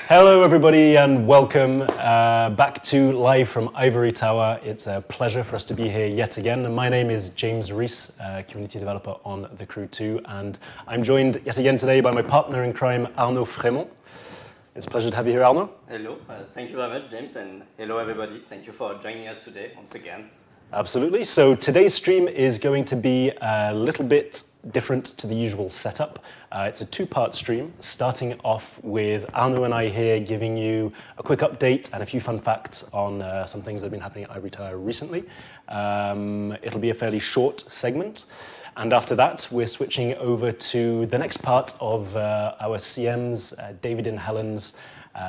Hello everybody and welcome back to Live from Ivory Tower. It's a pleasure for us to be here yet again. And my name is James Rees, community developer on The Crew 2, and I'm joined yet again today by my partner in crime, Arnaud Frémont. It's a pleasure to have you here, Arnaud. Hello, thank you very much, James, and hello everybody. Thank you for joining us today once again. Absolutely. So today's stream is going to be a little bit different to the usual setup. It's a two-part stream, starting off with Arnaud and I here giving you a quick update and a few fun facts on some things that have been happening at Ivory Tower recently. It'll be a fairly short segment. And after that, we're switching over to the next part of our CM's, David and Helen's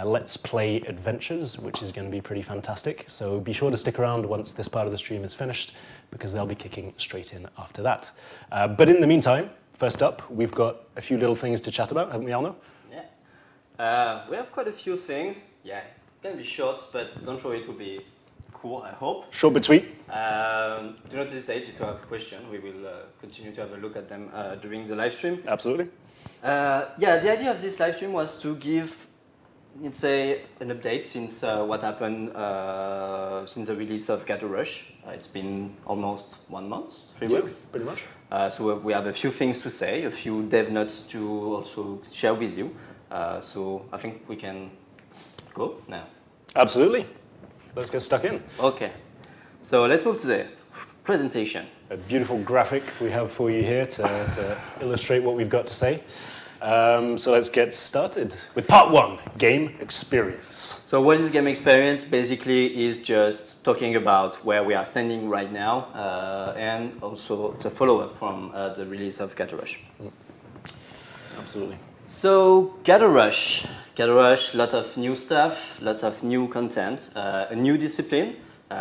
Let's Play Adventures, which is going to be pretty fantastic. So be sure to stick around once this part of the stream is finished, because they'll be kicking straight in after that. But in the meantime, first up, we've got a few little things to chat about, haven't we, Arnaud? Yeah. We have quite a few things. Yeah, it can be short, but don't worry, it will be cool, I hope. Short but sweet. Do not hesitate if you have a question. We will continue to have a look at them during the live stream. Absolutely. Yeah, the idea of this live stream was to give, let's say, an update since what happened since the release of Gator Rush. It's been almost 1 month, 3 weeks. Pretty much. So we have a few things to say, a few dev notes to also share with you. So I think we can go now. Absolutely. Let's get stuck in. Okay. So let's move to the presentation. A beautiful graphic we have for you here to illustrate what we've got to say. So let's get started with part one, game experience. So what is game experience? Basically is just talking about where we are standing right now and also the follow-up from the release of Gator Rush. Absolutely. So Gator Rush, lot of new stuff, lots of new content, a new discipline.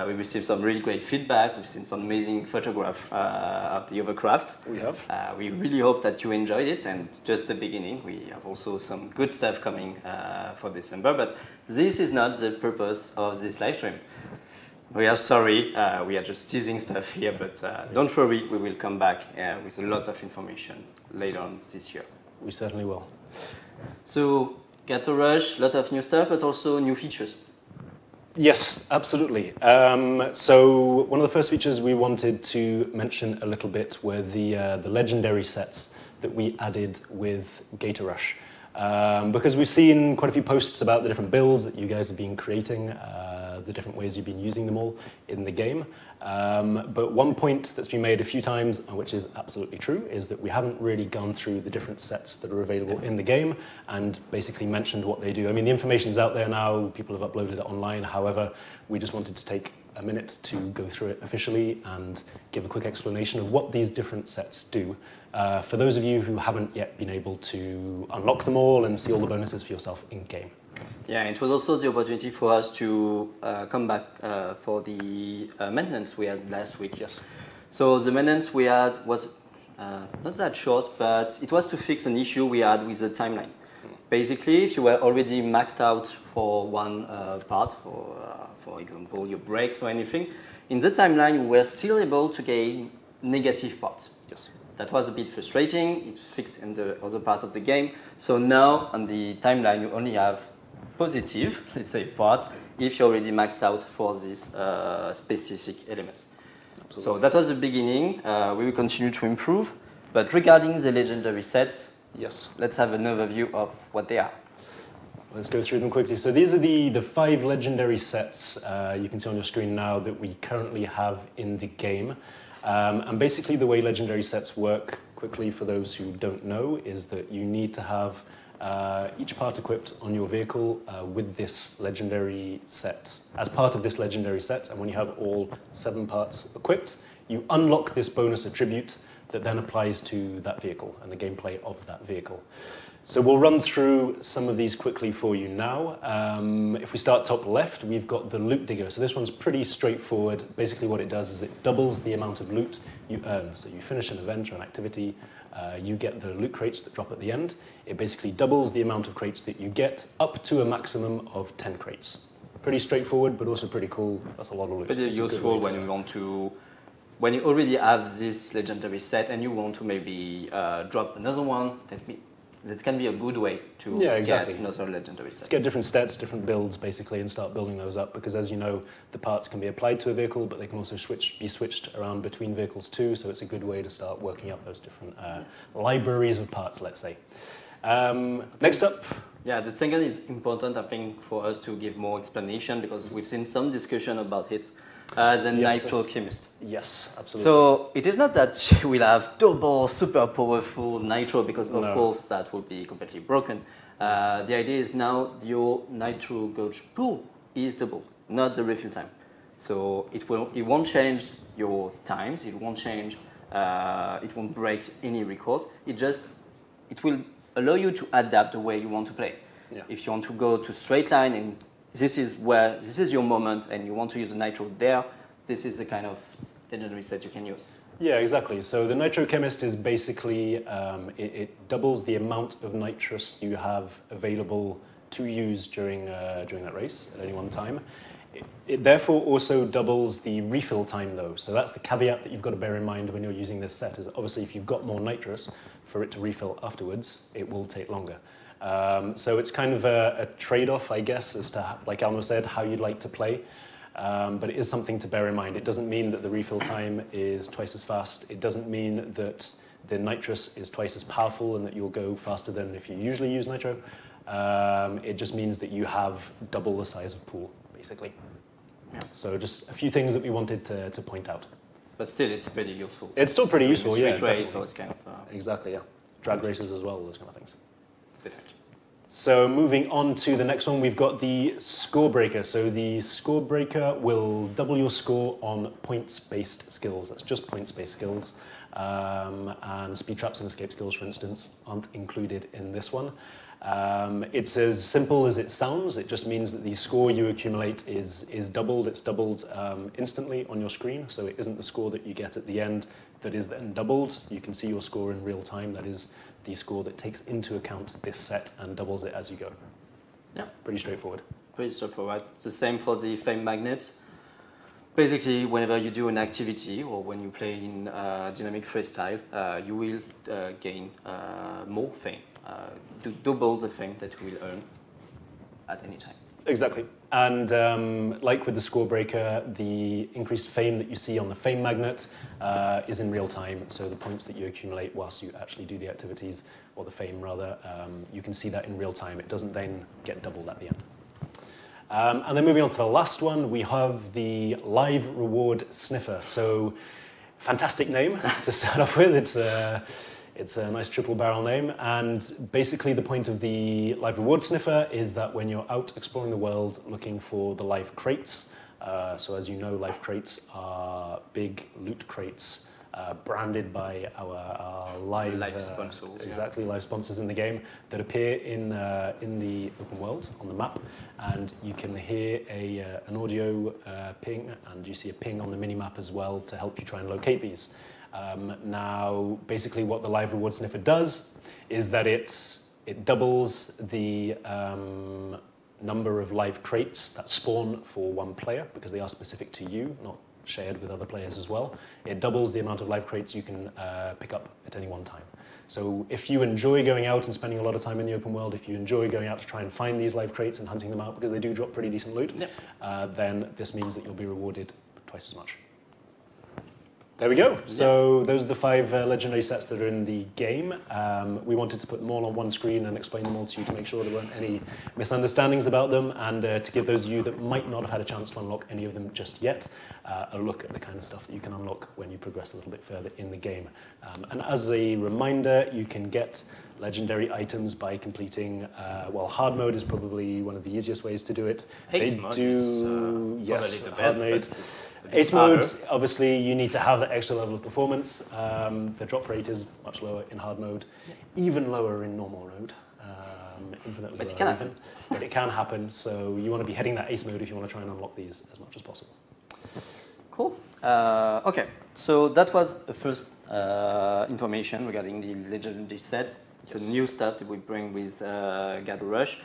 We received some really great feedback. We've seen some amazing photographs of the overcraft. We have. We really hope that you enjoyed it, and just the beginning. We have also some good stuff coming for December, but this is not the purpose of this live stream. We are sorry, we are just teasing stuff here, but don't worry, we will come back with a lot of information later on this year. We certainly will. So, Gator Rush, lot of new stuff, but also new features. Yes, absolutely. So one of the first features we wanted to mention a little bit were the legendary sets that we added with Gator Rush. Because we've seen quite a few posts about the different builds that you guys have been creating, the different ways you've been using them all in the game. But one point that's been made a few times, which is absolutely true, is that we haven't really gone through the different sets that are available in the game and basically mentioned what they do. I mean, the information's out there now, people have uploaded it online. However, we just wanted to take a minute to go through it officially and give a quick explanation of what these different sets do. For those of you who haven't yet been able to unlock them all and see all the bonuses for yourself in-game. Yeah, it was also the opportunity for us to come back for the maintenance we had last week. Yes. So the maintenance we had was not that short, but it was to fix an issue we had with the timeline. Basically, if you were already maxed out for one part, for example, your brakes or anything, in the timeline you were still able to gain negative parts. Yes. That was a bit frustrating. It's fixed in the other part of the game. So now on the timeline you only have positive, let's say, parts if you're already maxed out for these specific elements. Absolutely. So that was the beginning. We will continue to improve. But regarding the legendary sets, yes, let's have an overview of what they are. Let's go through them quickly. So these are the 5 legendary sets you can see on your screen now that we currently have in the game. And basically the way legendary sets work, quickly for those who don't know, is that you need to have each part equipped on your vehicle with this legendary set. As part of this legendary set, and when you have all 7 parts equipped, you unlock this bonus attribute that then applies to that vehicle and the gameplay of that vehicle. So we'll run through some of these quickly for you now. If we start top left, we've got the loot digger. So this one's pretty straightforward. Basically what it does is it doubles the amount of loot you earn. So you finish an event or an activity, you get the loot crates that drop at the end. It basically doubles the amount of crates that you get up to a maximum of 10 crates. Pretty straightforward, but also pretty cool. That's a lot of loot. Pretty useful when you want to, when you already have this legendary set and you want to maybe drop another one, that can be a good way to get another legendary set. To get different stats, different builds, basically, and start building those up, because as you know, the parts can be applied to a vehicle, but they can also be switched around between vehicles too, so it's a good way to start working out those different libraries of parts, let's say. Next up. Yeah, the second is important, I think, for us to give more explanation, because we've seen some discussion about it. The Nitro Chemist. Yes, absolutely. So it is not that we'll have double, super powerful Nitro, because of course that will be completely broken. The idea is now your Nitro gauge pool is double, not the refill time. So it won't change your times, it won't change, it won't break any record. It will allow you to adapt the way you want to play. Yeah. If you want to go to straight line and this is your moment and you want to use a Nitro there, this is the kind of legendary set you can use. Yeah, exactly. So the Nitro Chemist is basically, it doubles the amount of nitrous you have available to use during that race at any one time. It therefore also doubles the refill time though. So that's the caveat that you've got to bear in mind when you're using this set, is obviously if you've got more nitrous, for it to refill afterwards, it will take longer. So it's kind of a trade-off, I guess, as to, like Alno said, how you'd like to play. But it is something to bear in mind. It doesn't mean that the refill time is twice as fast. It doesn't mean that the nitrous is twice as powerful and that you'll go faster than if you usually use nitro. It just means that you have double the size of pool, basically. Yeah. So just a few things that we wanted to point out. But still, it's pretty useful. It's still pretty useful, yeah. Race, so it's kind of exactly, yeah. Drag races as well, those kind of things. Perfect. So moving on to the next one, we've got the Score Breaker. So the Score Breaker will double your score on points-based skills. That's just points-based skills. And speed traps and escape skills, for instance, aren't included in this one. It's as simple as it sounds. It just means that the score you accumulate is doubled. It's doubled instantly on your screen, so it isn't the score that you get at the end that is then doubled. You can see your score in real time. That is the score that takes into account this set and doubles it as you go. Yeah. Pretty straightforward. Pretty straightforward. The same for the fame magnet. Basically, whenever you do an activity or when you play in dynamic freestyle, you will gain more fame. To double the fame that you will earn at any time. Exactly. And like with the Score Breaker, the increased fame that you see on the fame magnet is in real time. So the points that you accumulate whilst you actually do the activities, or the fame rather, you can see that in real time. It doesn't then get doubled at the end. And then moving on to the last one, we have the Live Reward Sniffer. So fantastic name to start off with. It's a nice triple barrel name, and basically the point of the Live Reward Sniffer is that when you're out exploring the world looking for the live crates, so as you know, live crates are big loot crates branded by our live sponsors. Exactly, live sponsors in the game that appear in the open world on the map, and you can hear an audio ping, and you see a ping on the mini-map as well to help you try and locate these. Now, basically what the Live Reward Sniffer does is that it doubles the number of live crates that spawn for one player, because they are specific to you, not shared with other players as well. It doubles the amount of live crates you can pick up at any one time. So if you enjoy going out and spending a lot of time in the open world, if you enjoy going out to try and find these live crates and hunting them out, because they do drop pretty decent loot, then this means that you'll be rewarded twice as much. There we go. So those are the 5 legendary sets that are in the game. We wanted to put them all on one screen and explain them all to you to make sure there weren't any misunderstandings about them, and to give those of you that might not have had a chance to unlock any of them just yet a look at the kind of stuff that you can unlock when you progress a little bit further in the game. And as a reminder, you can get legendary items by completing, well, hard mode is probably one of the easiest ways to do it. Ace mode is yes, probably the hard best, mode. but it's Ace mode, obviously, you need to have that extra level of performance. The drop rate is much lower in hard mode, even lower in normal mode. Infinitely but lower it can even. But it can happen, so you want to be hitting that ace mode if you want to try and unlock these as much as possible. Cool. Okay, so that was the first information regarding the legendary set. It's a new stuff that we bring with Gator Rush.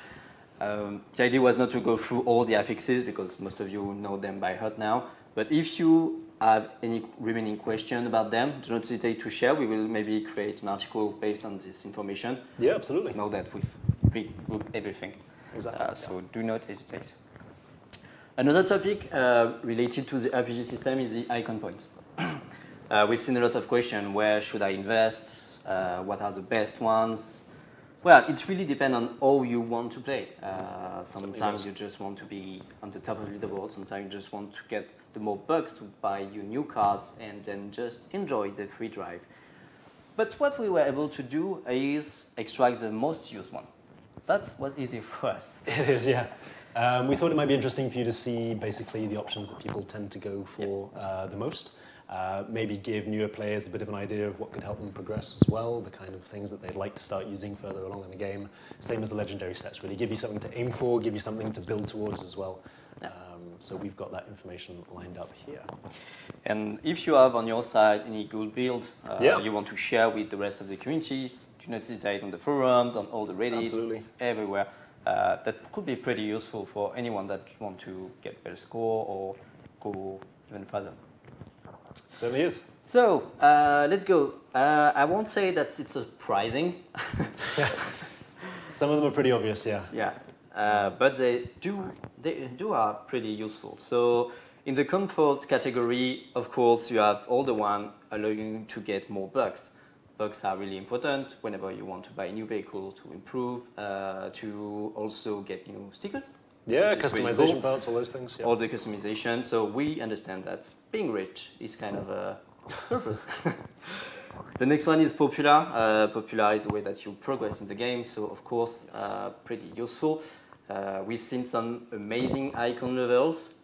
The idea was not to go through all the affixes because most of you know them by heart now. But if you have any remaining question about them, do not hesitate to share. We will maybe create an article based on this information. Yeah, absolutely. Know that we've regrouped everything. Exactly. So do not hesitate. Another topic related to the RPG system is the icon point. We've seen a lot of questions. Where should I invest? What are the best ones? Well, it really depends on how you want to play. Sometimes you just want to be on the top of the leaderboard. Sometimes you just want to get the more bucks to buy you new cars and then just enjoy the free drive. But what we were able to do is extract the most used one. That was easy for us. It is, yeah. We thought it might be interesting for you to see basically the options that people tend to go for the most. Maybe give newer players a bit of an idea of what could help them progress as well, the kind of things that they'd like to start using further along in the game. Same as the legendary sets, really. Give you something to aim for, give you something to build towards as well. So we've got that information lined up here. And if you have on your side any good build you want to share with the rest of the community, do not hesitate on the forums, on all the Reddit, everywhere. That could be pretty useful for anyone that want to get better score or go even further. Certainly is. So let's go. I won't say that it's surprising. Some of them are pretty obvious, yeah. Yeah, but they do are pretty useful. So in the comfort category, of course, you have all the one allowing you to get more bucks. Bucks are really important whenever you want to buy a new vehicle to improve, to also get new stickers. Yeah, customization parts, all those things. Yeah. All the customization. So we understand that being rich is kind of a purpose. The next one is popular. Popular is the way that you progress in the game. So of course, pretty useful. We've seen some amazing icon levels,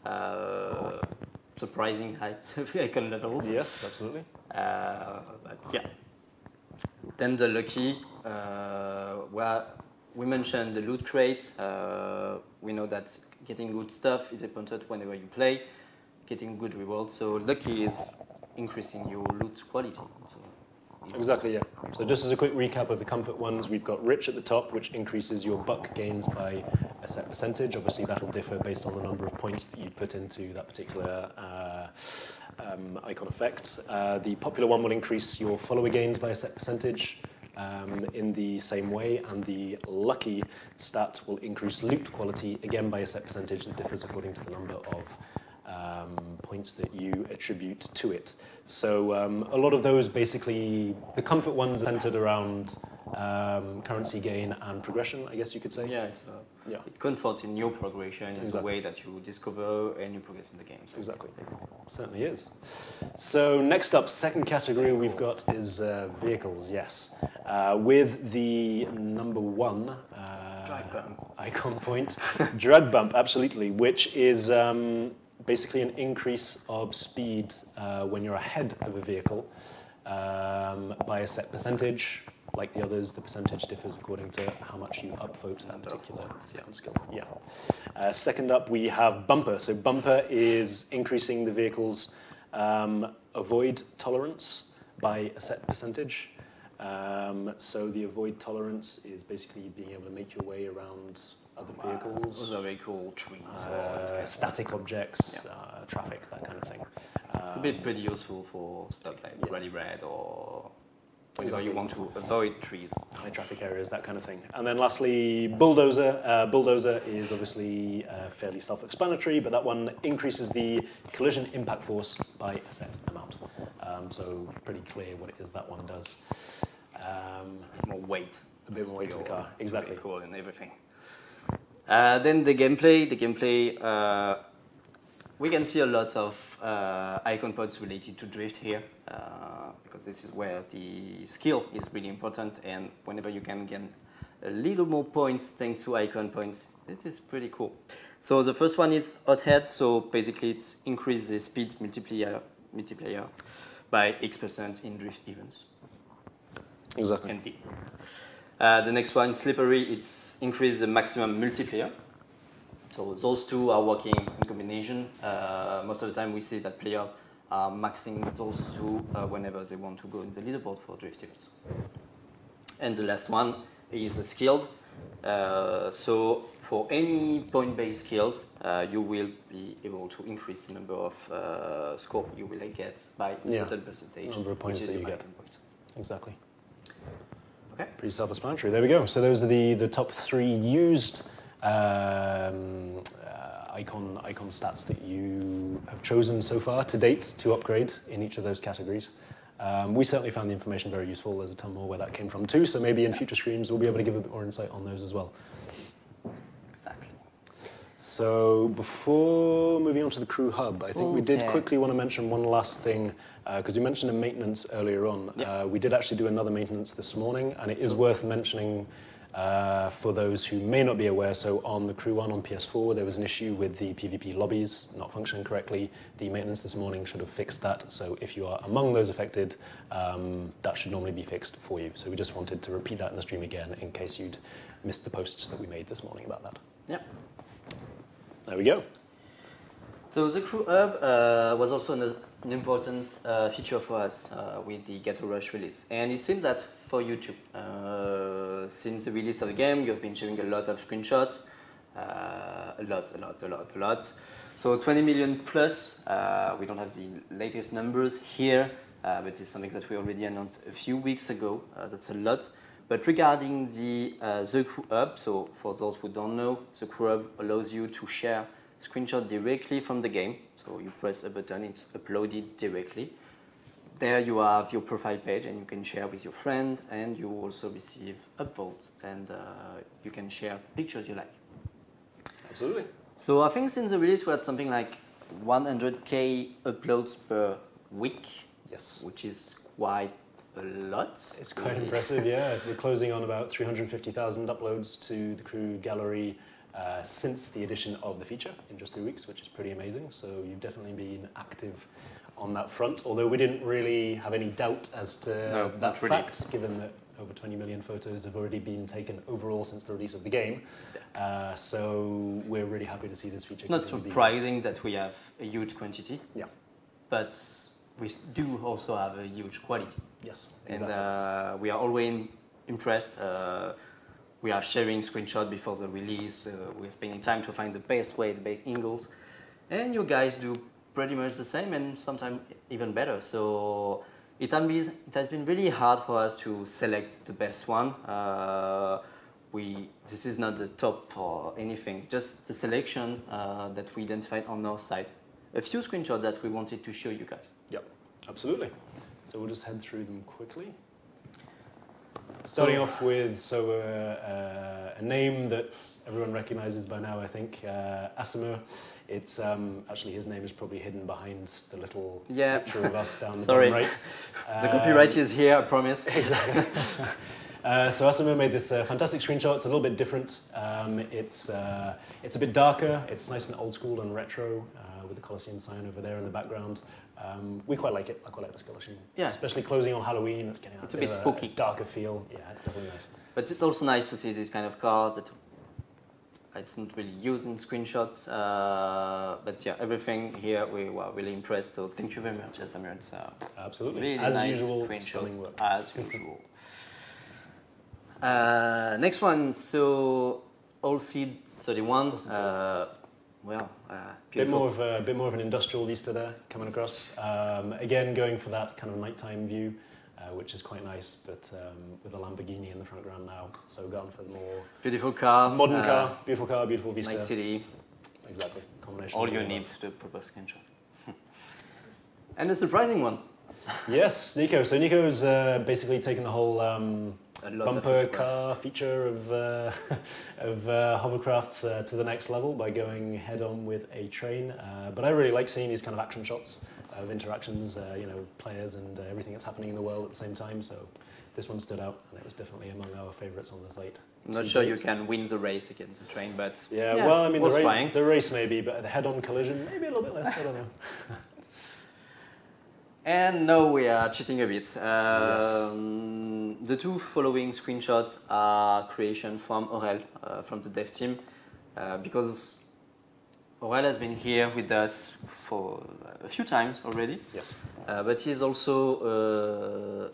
surprising heights of icon levels. Yes, absolutely. But yeah. Then the lucky, well, we mentioned the loot crates. We know that getting good stuff is important whenever you play, getting good rewards. So lucky is increasing your loot quality. So, exactly, yeah. So just as a quick recap of the comfort ones, we've got rich at the top, which increases your buck gains by a set percentage. Obviously, that'll differ based on the number of points that you put into that particular icon effect. The popular one will increase your follower gains by a set percentage in the same way, and the lucky stat will increase loot quality, again by a set percentage that differs according to the number of points that you attribute to it. So a lot of those, basically, the comfort ones are centered around currency gain and progression, I guess you could say. Yeah, it comforts in your progression in the way that you discover and you progress in the game. So exactly. Certainly is. So next up, second category we've got is vehicles, yes. With the number one drag bump icon point, drag bump, absolutely, which is basically an increase of speed when you're ahead of a vehicle by a set percentage. Like the others, the percentage differs according to how much you upvote that particular skill. Yeah. Second up, we have bumper. So bumper is increasing the vehicle's avoid tolerance by a set percentage. So the avoid tolerance is basically being able to make your way around other vehicles. Other vehicle trees, static objects, traffic, that kind of thing. Could be pretty useful for stuff like Rally Red or whenever you want to avoid trees. High traffic areas, that kind of thing. And then lastly, bulldozer. Bulldozer is obviously fairly self-explanatory, but that one increases the collision impact force by a set amount. So pretty clear what it is that one does. More weight. A bit more weight to the car, exactly. Cool and everything. Then the gameplay. We can see a lot of icon points related to drift here, because this is where the skill is really important, and whenever you can gain a little more points thanks to icon points, this is pretty cool. So the first one is hot head, so basically it's increase the speed multiplier by X% in drift events. Exactly. ND. The next one, slippery, it's increase the maximum multiplier. So those two are working in combination. Most of the time we see that players are maxing those two whenever they want to go in the leaderboard for drift events. And the last one is skilled. So for any point-based skilled, you will be able to increase the number of score you will get by a certain percentage. Number of points that you get. Point. Exactly. Okay. Pretty self-explanatory. There we go. So those are the top 3 used icon stats that you have chosen so far to date to upgrade in each of those categories. We certainly found the information very useful. There's a ton more where that came from too, so maybe in future streams we'll be able to give a bit more insight on those as well. Exactly. So before moving on to the crew hub, I think we did quickly want to mention one last thing, because you mentioned a maintenance earlier on. We did actually do another maintenance this morning, and it is worth mentioning for those who may not be aware. So on the Crew 1 on PS4, there was an issue with the PvP lobbies not functioning correctly. The maintenance this morning should have fixed that. So if you are among those affected, that should normally be fixed for you. So we just wanted to repeat that in the stream again in case you'd missed the posts that we made this morning about that. Yeah. There we go. So the Crew Hub was also an important feature for us with the Gator Rush release. And it seems that for YouTube, since the release of the game, you've been sharing a lot of screenshots, a lot. So 20 million plus, we don't have the latest numbers here, but it's something that we already announced a few weeks ago. That's a lot. But regarding the Crew Hub, so for those who don't know, the Crew Hub allows you to share screenshot directly from the game. So you press a button, it's uploaded directly. There you have your profile page and you can share with your friend, and you also receive upvotes, and you can share pictures you like. Absolutely. So I think since the release we had something like 100k uploads per week. Yes. Which is quite a lot. It's quite impressive, yeah. We're closing on about 350,000 uploads to the Crew gallery since the addition of the feature in just 3 weeks, which is pretty amazing. So you've definitely been active on that front, although we didn't really have any doubt as to that fact, given that over 20 million photos have already been taken overall since the release of the game. So we're really happy to see this feature. It's not surprising that we have a huge quantity, but we do also have a huge quality. Yes, exactly. And we are always impressed. We are sharing screenshots before the release. We're spending time to find the best way, the best angles. And you guys do pretty much the same, and sometimes even better. So it has been really hard for us to select the best one. This is not the top or anything, just the selection that we identified on our side. A few screenshots that we wanted to show you guys. Yep, absolutely. So we'll just head through them quickly. Starting off with a name that everyone recognizes by now, I think, Asimir. It's actually his name is probably hidden behind the little picture of us down the bottom right. The copyright is here, I promise. Exactly. So Asimir made this fantastic screenshot. It's a little bit different. It's a bit darker. It's nice and old school and retro with the Colosseum sign over there in the background. We quite like it. I quite like the skeleton. Yeah. Especially closing on Halloween. It's getting a bit spooky. Darker feel. Yeah, it's definitely nice. But it's also nice to see this kind of car that it's not really used in screenshots. But yeah, everything here we were really impressed. So thank you very much, Asimir. It's absolutely. Really as nice usual, screenshot, stunning work. As usual. Next one. So All Seed 31. Bit more of an industrial vista there coming across. Again, going for that kind of nighttime view. which is quite nice, but with a Lamborghini in the front ground now. So we're going for the more beautiful car, modern car, beautiful vista. nice city. Exactly, combination. All you need to the proper screenshot. And a surprising one. Yes, Nico. So Nico's basically taken the whole bumper car feature of hovercrafts to the next level by going head-on with a train. But I really like seeing these kind of action shots of interactions, you know, players and everything that's happening in the world at the same time. So this one stood out, and it was definitely among our favourites on the site. I'm not sure you can win the race against the train, but yeah well, I mean, the race maybe, but the head-on collision maybe a little bit less. I don't know. And now we are cheating a bit. Yes. The two following screenshots are creation from Aurel, from the dev team, because Aurel has been here with us for a few times already. Yes. But he's also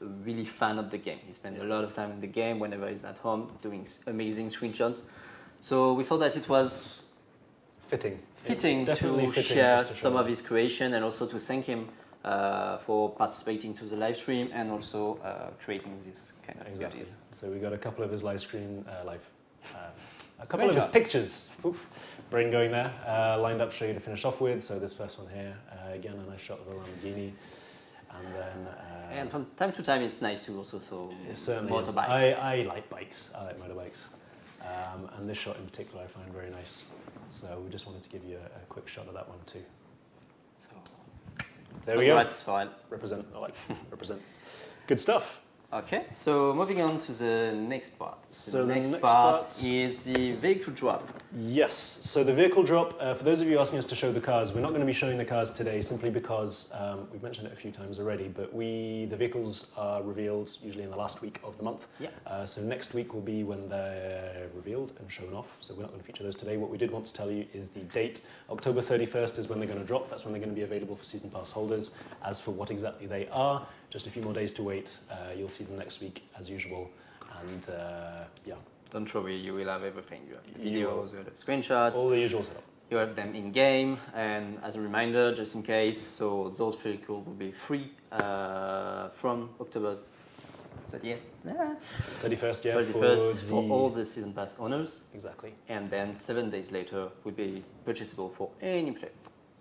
a really fan of the game. He spends a lot of time in the game whenever he's at home doing amazing screenshots. So we thought that it was fitting to share some of his creation and also to thank him for participating to the live stream and also creating this kind of beauties. So we got a couple of his live stream a couple of his pictures, brain going there, lined up for you to finish off with. So this first one here, again a nice shot of a Lamborghini, and then and from time to time it's nice to also show motorbikes. I like bikes. I like motorbikes, and this shot in particular I find very nice. So we just wanted to give you a quick shot of that one too. So. There we go. Represent. I like represent. Good stuff. Okay, so moving on to the next part. So the next part is the vehicle drop. Yes, so the vehicle drop, for those of you asking us to show the cars, we're not going to be showing the cars today simply because we've mentioned it a few times already, but the vehicles are revealed usually in the last week of the month. Yeah. So next week will be when they're revealed and shown off, so we're not going to feature those today. What we did want to tell you is the date. October 31st is when they're going to drop. That's when they're going to be available for Season Pass holders. As for what exactly they are, just a few more days to wait. You'll see them next week as usual, and yeah. Don't worry, you will have everything. You have the videos, you have the screenshots, all the usual setup. You have them in game, and as a reminder, just in case, so those vehicles will be free from October 31st, 31st, for all the Season Pass owners. Exactly. And then 7 days later will be purchasable for any player.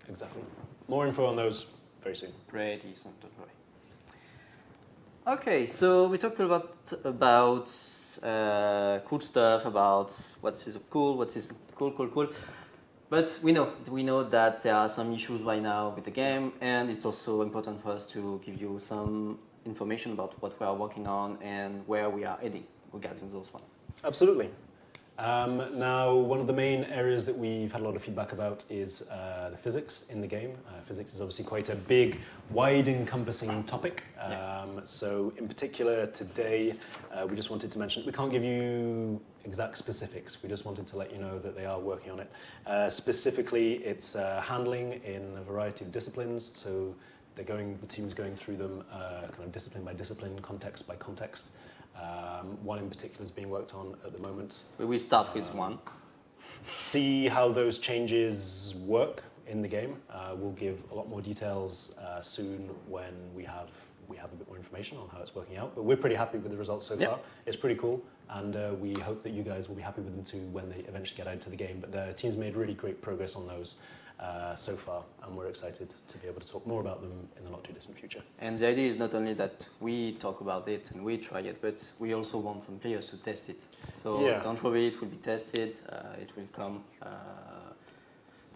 Exactly. More info on those very soon. Pretty soon, don't worry. Okay, so we talked about cool stuff, about what is cool, what is cool. But we know that there are some issues right now with the game, and it's also important for us to give you some information about what we are working on and where we are heading regarding those ones. Absolutely. Now, one of the main areas that we've had a lot of feedback about is the physics in the game. Physics is obviously quite a big, wide-encompassing topic. So in particular today, we just wanted to mention, we can't give you exact specifics, we just wanted to let you know that they are working on it. Specifically, it's handling in a variety of disciplines, so the team's going through them kind of discipline by discipline, context by context. One in particular is being worked on at the moment. We will start with one. See how those changes work in the game. We'll give a lot more details soon when we have a bit more information on how it's working out. But we're pretty happy with the results so far. It's pretty cool, and we hope that you guys will be happy with them too when they eventually get out to the game. But the team's made really great progress on those so far, and we're excited to be able to talk more about them in the not too distant future. And the idea is not only that we talk about it and we try it, but we also want some players to test it. So don't worry, it will be tested, it will come.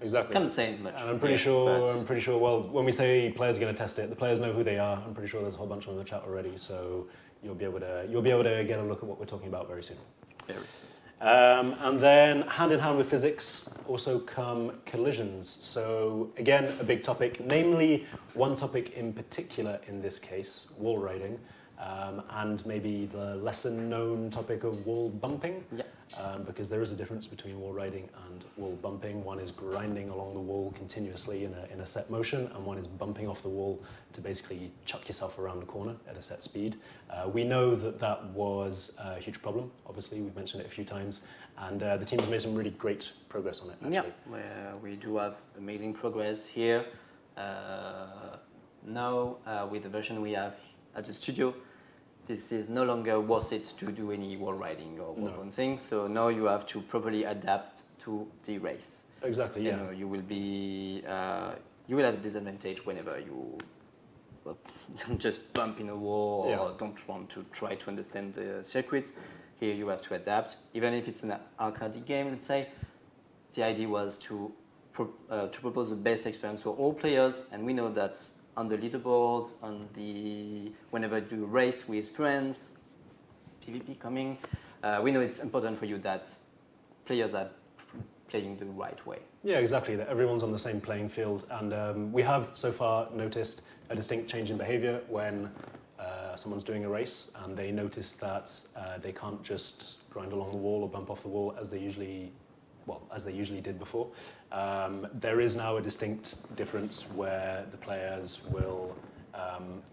Exactly. Can't say much. And I'm pretty sure. Well, when we say players are going to test it, the players know who they are. I'm pretty sure there's a whole bunch of them in the chat already, so you'll be able to get a look at what we're talking about very soon. Very soon. And then, hand in hand with physics, also come collisions. So again, a big topic, namely one topic in particular in this case, wall riding, and maybe the lesser known topic of wall bumping, because there is a difference between wall riding and wall bumping. One is grinding along the wall continuously in a set motion, and one is bumping off the wall to basically chuck yourself around the corner at a set speed. We know that was a huge problem. Obviously, we've mentioned it a few times, and the team has made some really great progress on it, actually. Yeah, we do have amazing progress here. Now, with the version we have at the studio, this is no longer worth it to do any wall riding or wall bouncing. So now you have to properly adapt to the race. Exactly. Yeah. You will be you will have a disadvantage whenever you don't just bump in a wall or don't want to try to understand the circuit. Here you have to adapt, even if it's an arcade game. Let's say the idea was to propose the best experience for all players, and we know that on the leaderboards, whenever you do a race with friends, PvP coming, we know it's important for you that players are playing the right way. Yeah, exactly, that everyone's on the same playing field, and we have so far noticed a distinct change in behavior when someone's doing a race and they notice that they can't just grind along the wall or bump off the wall as they usually did before. There is now a distinct difference where the players will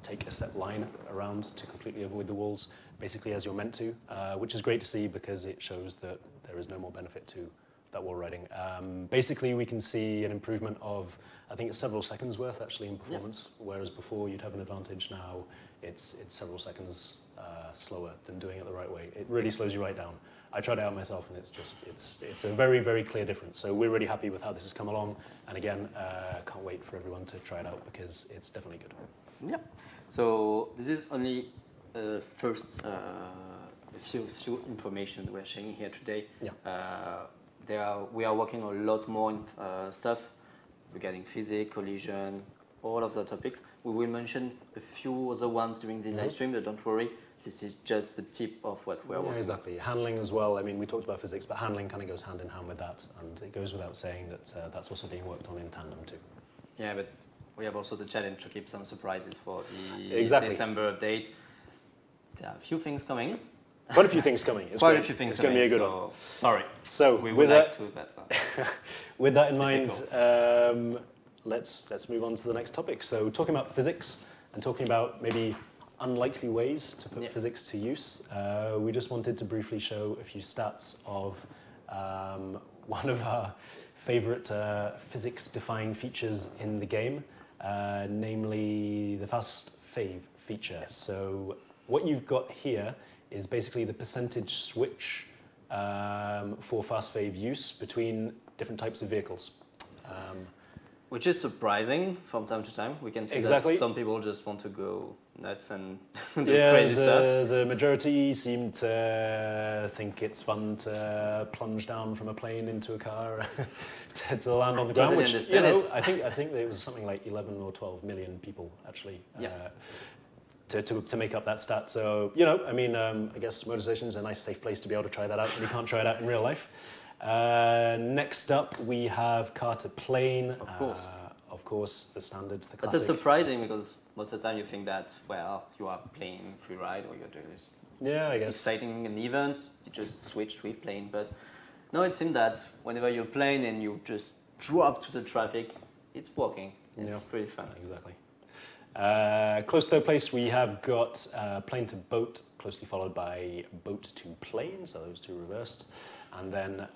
take a set line around to completely avoid the walls, basically as you're meant to, which is great to see because it shows that there is no more benefit to that wall riding. Basically, we can see an improvement of, I think it's several seconds worth actually in performance, whereas before you'd have an advantage. Now it's several seconds slower than doing it the right way. It really slows you right down. I tried it out myself, and it's a very, very clear difference. So we're really happy with how this has come along, and again, can't wait for everyone to try it out because it's definitely good. Yeah. So this is only first a few information we're sharing here today. Yeah. We are working on a lot more stuff regarding physics, collision, all of the topics. We will mention a few other ones during the live stream, but don't worry. This is just the tip of what we're working on. Exactly. Handling as well. I mean, we talked about physics, but handling kind of goes hand in hand with that. And it goes without saying that that's also being worked on in tandem too. Yeah, but we have also the challenge to keep some surprises for the December date. There are a few things coming. Quite a few things coming. It's going to be a good one. Sorry. So we would like to, but with that in mind, let's move on to the next topic. So talking about physics and talking about maybe unlikely ways to put physics to use, we just wanted to briefly show a few stats of one of our favorite physics-defying features in the game, namely the fast fave feature. So what you've got here is basically the percentage switch for fast fave use between different types of vehicles. Which is surprising from time to time. We can see that some people just want to go nuts and do crazy stuff. The majority seem to think it's fun to plunge down from a plane into a car to land on the ground. Which, I think it was something like 11 or 12 million people actually. To make up that stat. So, I mean, I guess motorization is a nice safe place to be able to try that out, but you can't try it out in real life. Next up, we have car to plane. Of course, the standard, the classic. But it's surprising because most of the time you think that, well, you are playing free ride or you're doing this. Yeah, I guess. Exciting an event, you just switch with plane. But no, it seems that whenever you're playing and you just drop to the traffic, it's working. It's pretty fun. Exactly. Close to third place, we have got plane to boat, closely followed by boat to plane, so those two reversed. And then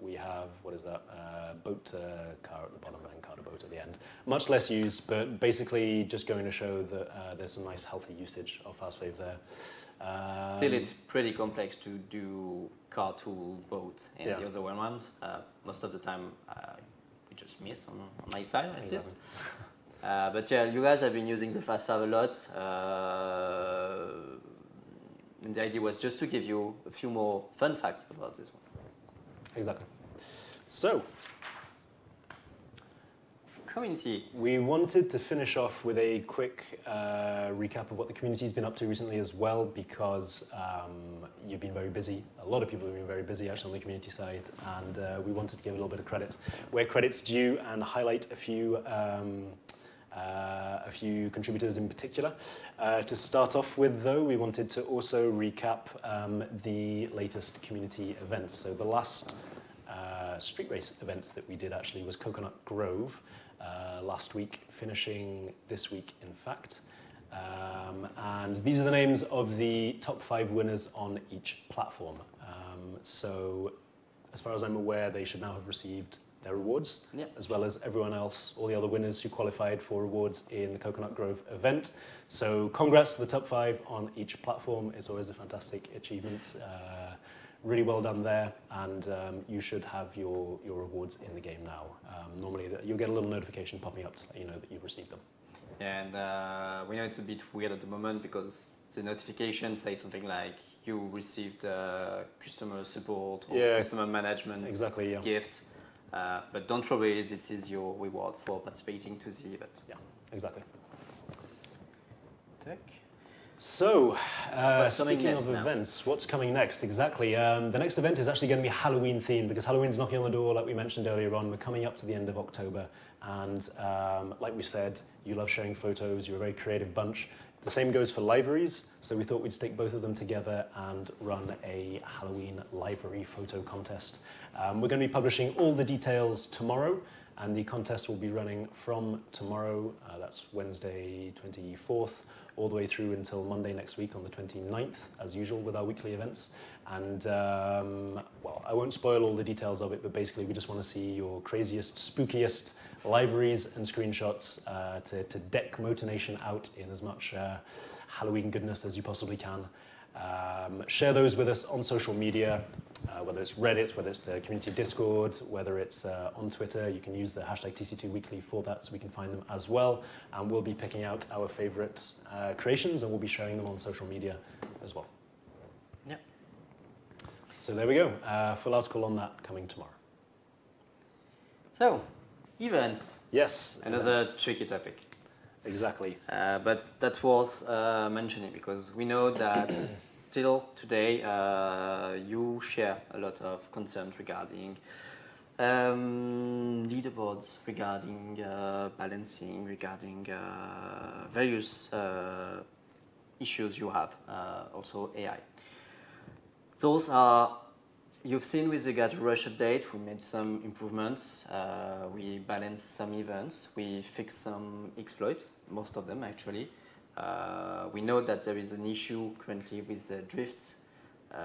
we have, boat to car at the bottom and car to boat at the end. Much less used, but basically just going to show that there's some nice healthy usage of fast fave there. Still, it's pretty complex to do car to boat and the other way around. Most of the time, we just miss on my side at least. But yeah, you guys have been using the fast fav a lot. And the idea was just to give you a few more fun facts about this one. Exactly. So, community. We wanted to finish off with a quick recap of what the community's been up to recently as well, because you've been very busy. A lot of people have been very busy actually on the community side, and we wanted to give a little bit of credit where credit's due and highlight a few contributors in particular. To start off with, though, we wanted to also recap the latest community events. So the last street race event that we did actually was Coconut Grove last week, finishing this week, in fact. And these are the names of the top 5 winners on each platform. So as far as I'm aware, they should now have received their rewards, as well as everyone else, all the other winners who qualified for rewards in the Coconut Grove event. So congrats to the top 5 on each platform. It's always a fantastic achievement. Really well done there, and you should have your rewards in the game now. Normally you'll get a little notification popping up to let you know that you've received them. And we know it's a bit weird at the moment because the notification says something like you received customer support or customer management gift. But don't worry, this is your reward for participating to the event. Yeah, exactly. Tack. So, speaking of events, what's coming next? Exactly. The next event is actually going to be Halloween themed because Halloween's knocking on the door, like we mentioned earlier on. We're coming up to the end of October, and like we said, you love sharing photos. You're a very creative bunch. The same goes for liveries, so we thought we'd stick both of them together and run a Halloween livery photo contest. We're going to be publishing all the details tomorrow, and the contest will be running from tomorrow, that's Wednesday 24th, all the way through until Monday next week on the 29th, as usual with our weekly events. And, well, I won't spoil all the details of it, but basically we just want to see your craziest, spookiest liveries and screenshots to deck Motor Nation out in as much Halloween goodness as you possibly can. Share those with us on social media, whether it's Reddit, whether it's the community Discord, whether it's on Twitter. You can use the hashtag TC2Weekly for that so we can find them as well. And we'll be picking out our favorite creations and we'll be sharing them on social media as well. Yeah. So there we go. Full article on that coming tomorrow. So, events. Yes. Another tricky topic. Exactly. But that was mentioning because we know that still today you share a lot of concerns regarding leaderboards, regarding balancing, regarding various issues you have, also AI. Those are, you've seen with the Gator Rush update, we made some improvements, we balanced some events, we fixed some exploits, most of them actually. We know that there is an issue currently with the drift, whoa,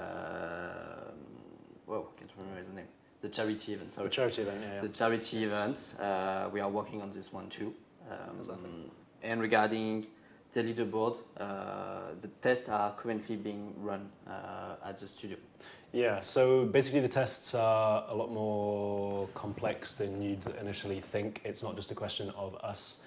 I can't remember the name, the charity event, sorry. The charity event, yeah. The charity event, we are working on this one too. Exactly. And regarding the leaderboard, the tests are currently being run at the studio. Yeah, so basically the tests are a lot more complex than you'd initially think. It's not just a question of us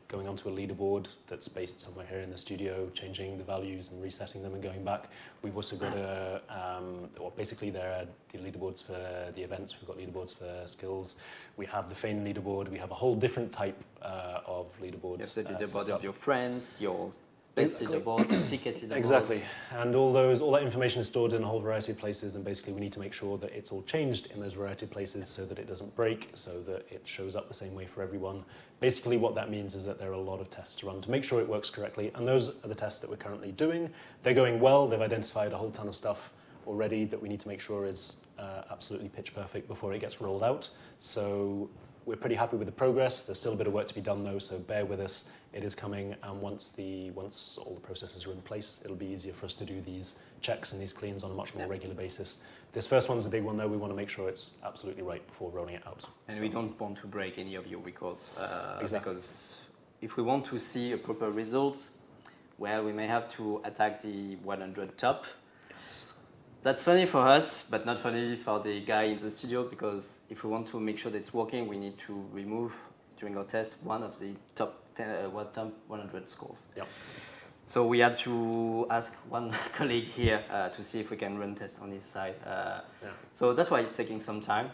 going onto a leaderboard that's based somewhere here in the studio, changing the values and resetting them and going back. We've also got well, basically there are the leaderboards for the events, we've got leaderboards for skills, we have the Feign leaderboard, we have a whole different type of leaderboards. You have the leaderboard of your friends, your best leaderboards and ticket leaderboards. Exactly, and all that information is stored in a whole variety of places, and basically we need to make sure that it's all changed in those variety of places so that it doesn't break, so that it shows up the same way for everyone. Basically what that means is that there are a lot of tests to run to make sure it works correctly, and those are the tests that we're currently doing. They're going well, they've identified a whole ton of stuff already that we need to make sure is absolutely pitch perfect before it gets rolled out. So we're pretty happy with the progress. There's still a bit of work to be done though, so bear with us. It is coming, and once all the processes are in place, it'll be easier for us to do these checks and these cleans on a much more regular basis. This first one's a big one though. We want to make sure it's absolutely right before rolling it out. And we don't want to break any of your records, because if we want to see a proper result, well, we may have to attack the 100 top. Yes. That's funny for us, but not funny for the guy in the studio, because if we want to make sure that it's working, we need to remove, during our test, one of the top 100 scores. Yep. So we had to ask one colleague here to see if we can run tests on his side. So that's why it's taking some time,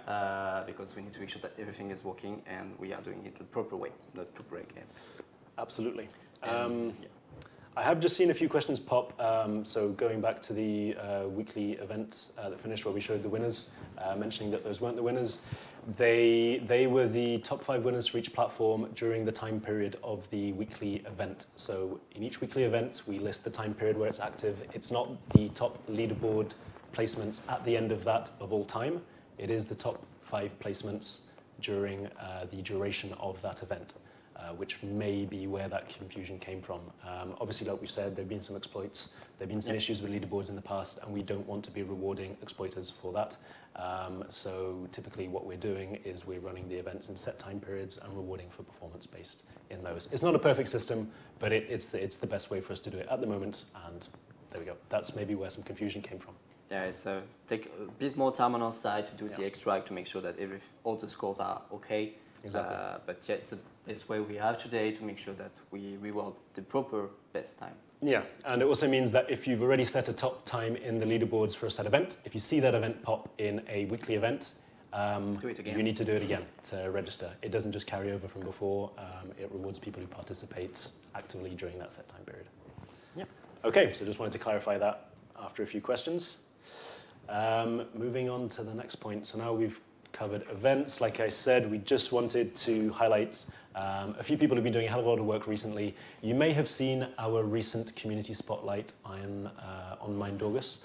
because we need to make sure that everything is working and we are doing it the proper way, not to break it. Absolutely. I have just seen a few questions pop, so going back to the weekly event that finished where we showed the winners, mentioning that those weren't the winners. They were the top 5 winners for each platform during the time period of the weekly event. So in each weekly event, we list the time period where it's active. It's not the top leaderboard placements at the end of that of all time. It is the top 5 placements during the duration of that event. which may be where that confusion came from. Obviously, like we've said, there have been some exploits, there have been some issues with leaderboards in the past, and we don't want to be rewarding exploiters for that. So typically what we're doing is we're running the events in set time periods and rewarding for performance based in those. It's not a perfect system, but it's the best way for us to do it at the moment, and there we go. That's maybe where some confusion came from. Yeah, it's take a bit more time on our side to do the extract to make sure that all the scores are okay. Exactly. But yeah, it's the best way we have today to make sure that we reward the proper best time. Yeah, and it also means that if you've already set a top time in the leaderboards for a set event, if you see that event pop in a weekly event, do it again. You need to do it again to register. It doesn't just carry over from before, it rewards people who participate actively during that set time period. Yeah. Okay, so just wanted to clarify that after a few questions. Moving on to the next point. So now we've covered events. Like I said, we just wanted to highlight a few people who've been doing a hell of a lot of work recently. You may have seen our recent community spotlight on Mindorgus,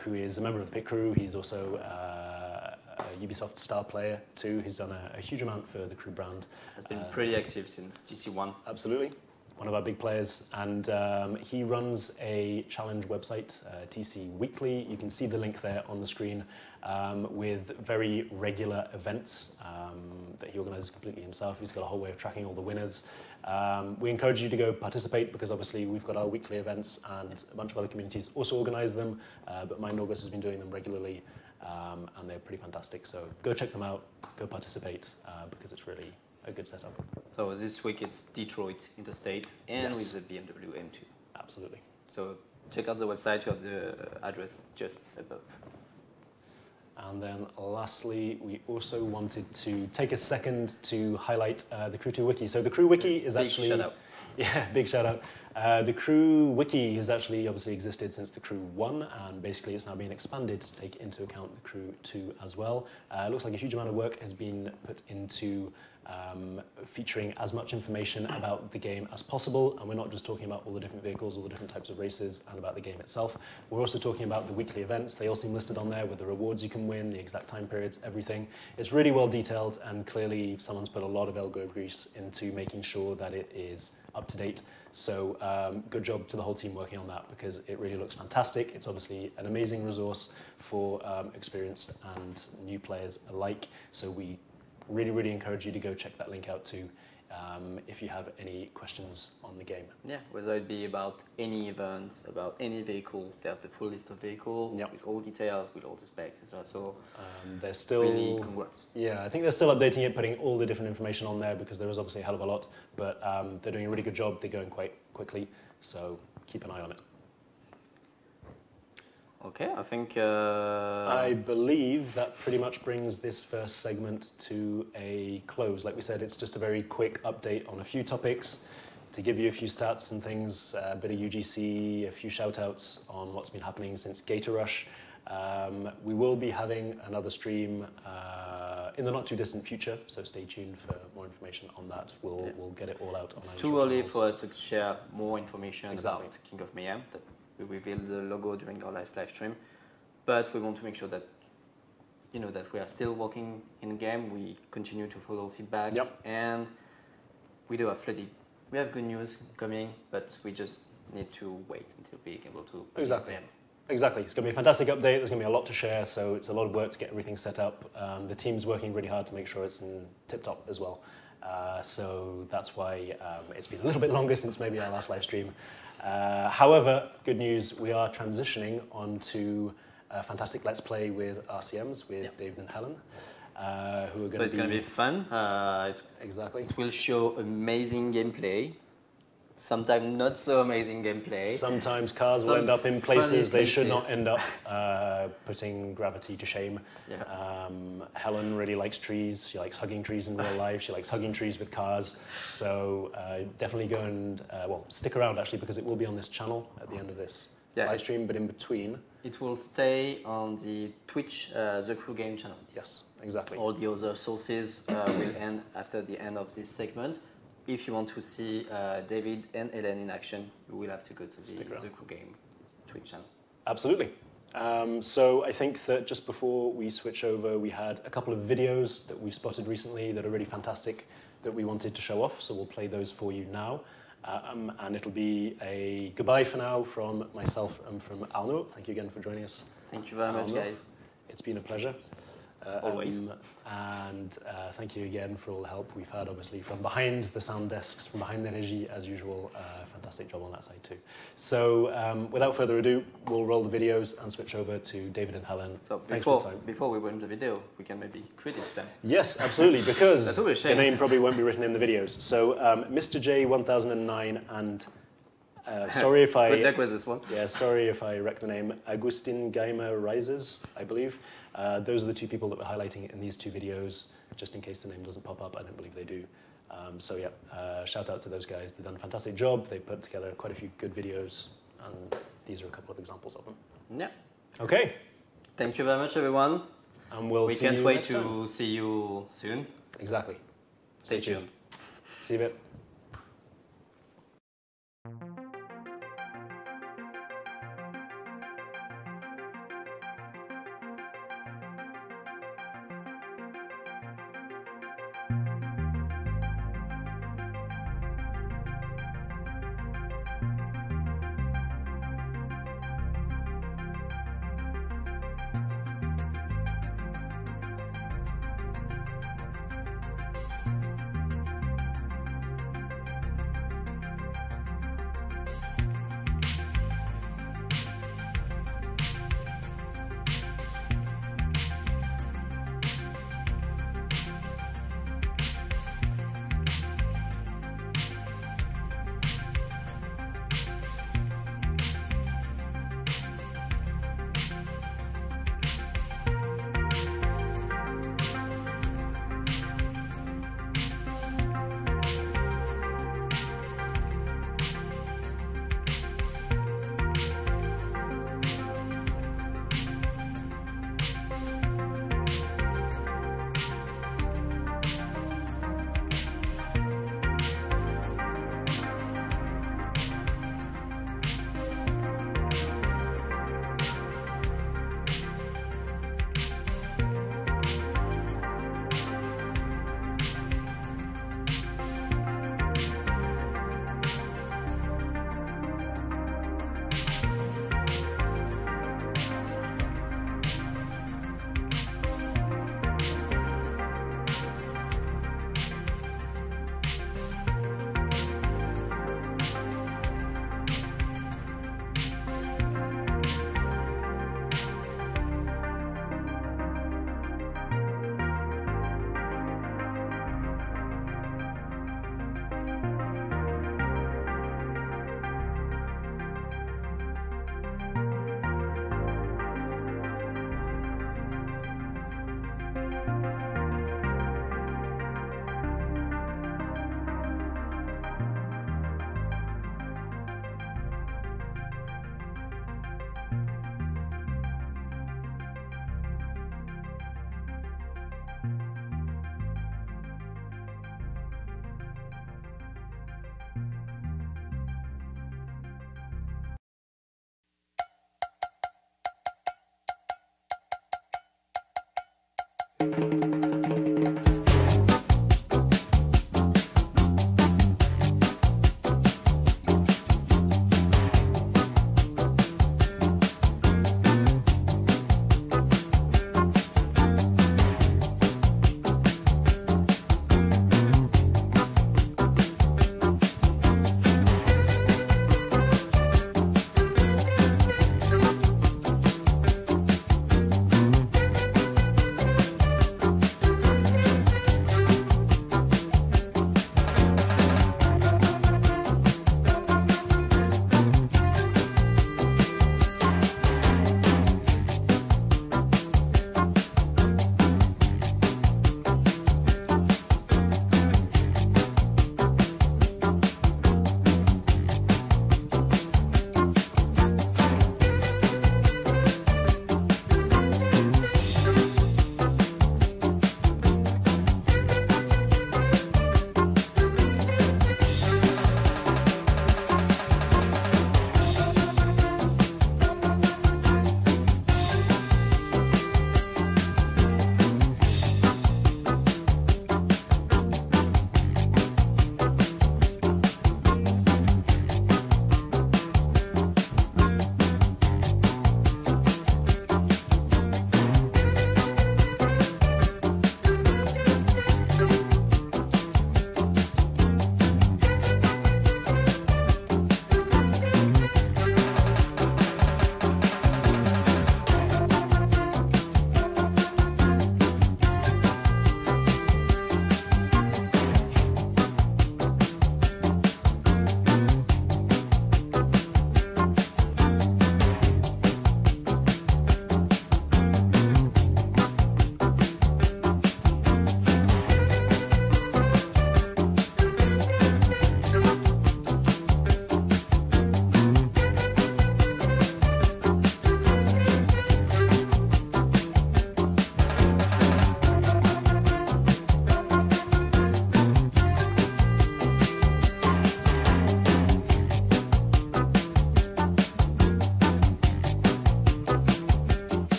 who is a member of the pit crew. He's also a Ubisoft star player too. He's done a huge amount for the crew brand. Has been pretty active since TC1. Absolutely. One of our big players, and he runs a challenge website, TC Weekly. You can see the link there on the screen with very regular events that he organizes completely himself. He's got a whole way of tracking all the winners. We encourage you to go participate because obviously we've got our weekly events and a bunch of other communities also organize them, but Mindorgus has been doing them regularly and they're pretty fantastic. So go check them out, go participate because it's really a good setup. So this week it's Detroit Interstate and with the BMW M2. Absolutely. So check out the website, you have the address just above. And then lastly, we also wanted to take a second to highlight the Crew 2 Wiki. So the Crew Wiki is actually... Big shout out. Yeah, big shout out. The Crew Wiki has actually obviously existed since the Crew 1, and basically it's now being expanded to take into account the Crew 2 as well. It looks like a huge amount of work has been put into featuring as much information about the game as possible, and we're not just talking about all the different vehicles, all the different types of races, and about the game itself. We're also talking about the weekly events. They all seem listed on there with the rewards you can win, the exact time periods, everything. It's really well detailed, and clearly someone's put a lot of elbow grease into making sure that it is up to date. So good job to the whole team working on that because it really looks fantastic. It's obviously an amazing resource for experienced and new players alike. So we really encourage you to go check that link out too if you have any questions on the game. Yeah, whether it be about any event, about any vehicle, they have the full list of vehicles with all details, with all the specs, etc. So they're still really congrats. Yeah, I think they're still updating it, putting all the different information on there because there is obviously a hell of a lot, but they're doing a really good job. They're going quite quickly, so keep an eye on it. Okay, I think... I believe that pretty much brings this first segment to a close. Like we said, it's just a very quick update on a few topics to give you a few stats and things, a bit of UGC, a few shout-outs on what's been happening since Gator Rush. We will be having another stream in the not-too-distant future, so stay tuned for more information on that. We'll get it all out on It's our too usual early channels. for us to share more information about King of Mayhem. We revealed the logo during our last live stream, but we want to make sure that that we are still working in game. We continue to follow feedback, and we do have we have good news coming, but we just need to wait until being able to Exactly. them. Exactly. It's going to be a fantastic update. There's going to be a lot to share, so it's a lot of work to get everything set up. The team's working really hard to make sure it's in tip-top as well. So that's why it's been a little bit longer since maybe our last live stream. However, good news, we are transitioning onto a fantastic Let's Play with RCMs, with David and Helen, who are going to be... So it's going to be fun. Exactly. It will show amazing gameplay, sometimes not so amazing gameplay. Sometimes cars will end up in places they should not end up, putting gravity to shame. Yeah. Helen really likes trees. She likes hugging trees in real life. She likes hugging trees with cars. So definitely go and, stick around actually because it will be on this channel at the end of this live stream, but in between. It will stay on the Twitch, The Crew Game channel. Yes, exactly. All the other sources will end after the end of this segment. If you want to see David and Helen in action, you will have to go to the Crew Game Twitch channel. Absolutely. So I think that just before we switch over, we had a couple of videos that we've spotted recently that are really fantastic that we wanted to show off. So we'll play those for you now. And it'll be a goodbye for now from myself and from Arnaud. Thank you again for joining us. Thank you very much, guys. It's been a pleasure. Always. And thank you again for all the help we've had, obviously, from behind the sound desks, from behind the regie, as usual. Fantastic job on that side, too. So without further ado, we'll roll the videos and switch over to David and Helen. So Thanks for the time. before we run the video, we can maybe credit them. Yes, absolutely, because That's always a the shame. name probably won't be written in the videos. So Mr. J 1009 and sorry if I... Good luck with this one. Yeah, sorry if I wreck the name. Agustin Geimer Rises, I believe. Those are the two people that we're highlighting in these two videos, just in case the name doesn't pop up. I don't believe they do. So yeah, shout out to those guys. They've done a fantastic job. They put together quite a few good videos, and these are a couple of examples of them. Yeah. Okay. Thank you very much, everyone. And we'll see you We can't wait next time. to see you soon. Exactly. Stay tuned. See you in a bit.